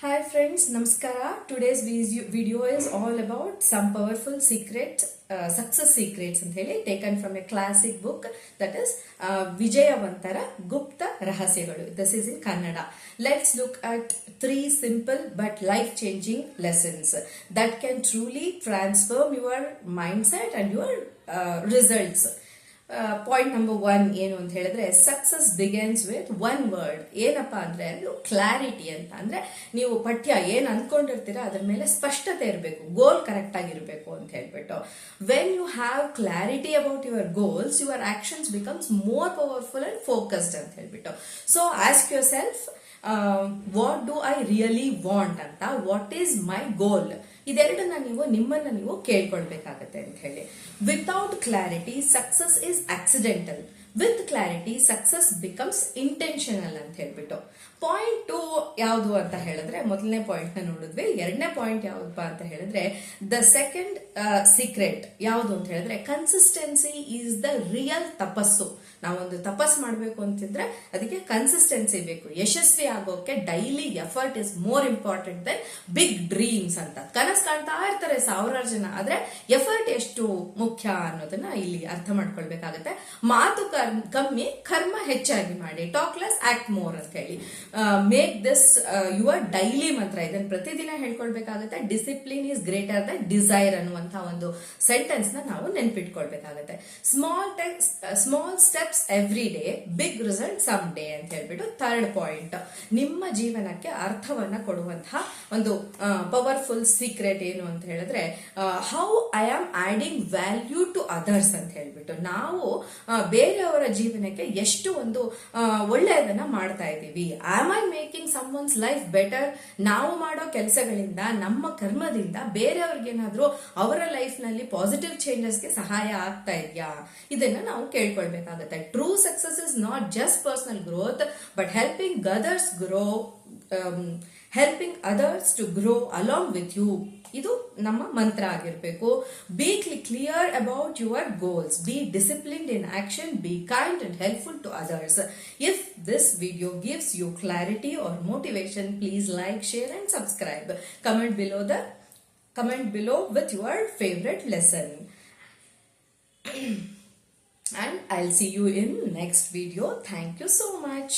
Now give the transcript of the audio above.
Hi friends, Namaskara. Today's video is all about some powerful success secrets and taken from a classic book, that is Vijayavantara Gupta Rahasyaгаಳು. This is in Kannada. Let's look at 3 simple but life-changing lessons that can truly transform your mindset and your results. Point number 1 ಏನು ಅಂತ ಹೇಳಿದ್ರೆ, success begins with one word. ಏನಪ್ಪಾ ಅಂದ್ರೆ ಅದು clarity ಅಂತ. ಅಂದ್ರೆ ನೀವು ಪಠ್ಯ ಏನ್ ಅನ್ಕೊಂಡಿರ್ತೀರಾ ಅದ್ರ ಮೇಲೆ ಸ್ಪಷ್ಟತೆ ಇರಬೇಕು, ಗೋಲ್ ಕರೆಕ್ಟ್ ಆಗಿರ್ಬೇಕು ಅಂತ ಹೇಳ್ಬಿಟ್ಟು. When you have clarity about your goals, your actions becomes more powerful and focused ಅಂತ ಹೇಳ್ಬಿಟ್ಟು. So ask yourself, what do I really want ಅಂತ, ವಾಟ್ ಈಸ್ ಮೈ ಗೋಲ್, ಇದೆರಡನ್ನ ನಿಮ್ಮನ್ನ ನೀವು ಕೇಳ್ಕೊಳ್ಬೇಕಾಗತ್ತೆ ಅಂತ ಹೇಳಿ. Without clarity success is accidental, with clarity success becomes intentional ಅಂತ ಹೇಳ್ಬಿಟ್ಟು. ಪಾಯಿಂಟ್ 2 ಯಾವುದು ಅಂತ ಹೇಳಿದ್ರೆ, ಮೊದಲನೇ ಪಾಯಿಂಟ್ ನ ನೋಡಿದ್ವಿ. ಎರಡನೇ ಪಾಯಿಂಟ್ ಯಾವ್ದಪ್ಪ ಅಂತ ಹೇಳಿದ್ರೆ, ದ ಸೆಕೆಂಡ್ ಸೀಕ್ರೆಟ್ ಯಾವುದು ಅಂತ ಹೇಳಿದ್ರೆ, ಕನ್ಸಿಸ್ಟೆನ್ಸಿ ಈಸ್ ದ ರಿಯಲ್ ತಪಸ್ಸು. ನಾವೊಂದು ತಪಸ್ ಮಾಡಬೇಕು ಅಂತಿದ್ರೆ ಅದಕ್ಕೆ ಕನ್ಸಿಸ್ಟೆನ್ಸಿ ಬೇಕು. ಯಶಸ್ವಿ ಆಗೋಕೆ daily effort is more important than big dreams ಅಂತ. ಕನಸು ಕಾಣ್ತಾ ಇರ್ತಾರೆ ಸಾವಿರಾರು ಜನ, ಆದ್ರೆ ಎಫರ್ಟ್ ಎಷ್ಟು ಮುಖ್ಯ ಅನ್ನೋದನ್ನ ಇಲ್ಲಿ ಅರ್ಥ ಮಾಡ್ಕೊಳ್ಬೇಕಾಗತ್ತೆ. ಮಾತು ಕಮ್ಮಿ, ಕರ್ಮ ಹೆಚ್ಚಾಗಿ ಮಾಡಿ. ಟಾಕ್ ಲೆಸ್ ಆಕ್ಟ್ ಮೋರ್ ಅಂತ ಹೇಳಿ. ಮೇಕ್ ದಿಸ್ ಯುವರ್ ಡೈಲಿ ಮಂತ್ರ. ಇದನ್ನ ಪ್ರತಿದಿನ ಹೇಳ್ಕೊಳ್ಬೇಕಾಗತ್ತೆ. Discipline is greater than desire ಅನ್ನುವಂತ ಒಂದು ಸೆಂಟೆನ್ಸ್ ನ ನಾವು ನೆನ್ಪಿಟ್ಕೊಳ್ಬೇಕಾಗತ್ತೆ. Small steps every day, big result some day ಅಂತ ಹೇಳ್ಬಿಟ್ಟು. ಥರ್ಡ್ ಪಾಯಿಂಟ್, ನಿಮ್ಮ ಜೀವನಕ್ಕೆ ಅರ್ಥವನ್ನ ಕೊಡುವಂತಹ ಒಂದು ಪವರ್ಫುಲ್ ಸೀಕ್ರೆಟ್ ಏನು ಅಂತ ಹೇಳಿದ್ರೆ, how I am adding value to others ಅಂತ ಹೇಳ್ಬಿಟ್ಟು. ನಾವು ಬೇರೆಯವರ ಜೀವನಕ್ಕೆ ಎಷ್ಟು ಒಂದು ಒಳ್ಳೆಯದನ್ನ ಮಾಡ್ತಾ ಇದ್ದೀವಿ. Am I making someone's life better. ನಾವು ಮಾಡೋ ಕೆಲಸಗಳಿಂದ, ನಮ್ಮ ಕರ್ಮದಿಂದ ಬೇರೆಯವ್ರಿಗೇನಾದ್ರೂ ಅವರ ಲೈಫ್ ನಲ್ಲಿ ಪಾಸಿಟಿವ್ ಚೇಂಜಸ್ಗೆ ಸಹಾಯ ಆಗ್ತಾ ಇದೆಯಾ, ಇದನ್ನ ನಾವು ಕೇಳ್ಕೊಳ್ಬೇಕಾಗತ್ತೆ. True success is not just personal growth but helping others grow, helping others to grow along with you. ಇದು ನಮ್ಮ ಮಂತ್ರ ಆಗಿರಬೇಕು. Be clear about your goals, be disciplined in action, be kind and helpful to others. ಇಫ್ this video gives you clarity or motivation, please like, share and subscribe. Comment below with your favorite lesson. And I'll see you in next video. Thank you so much.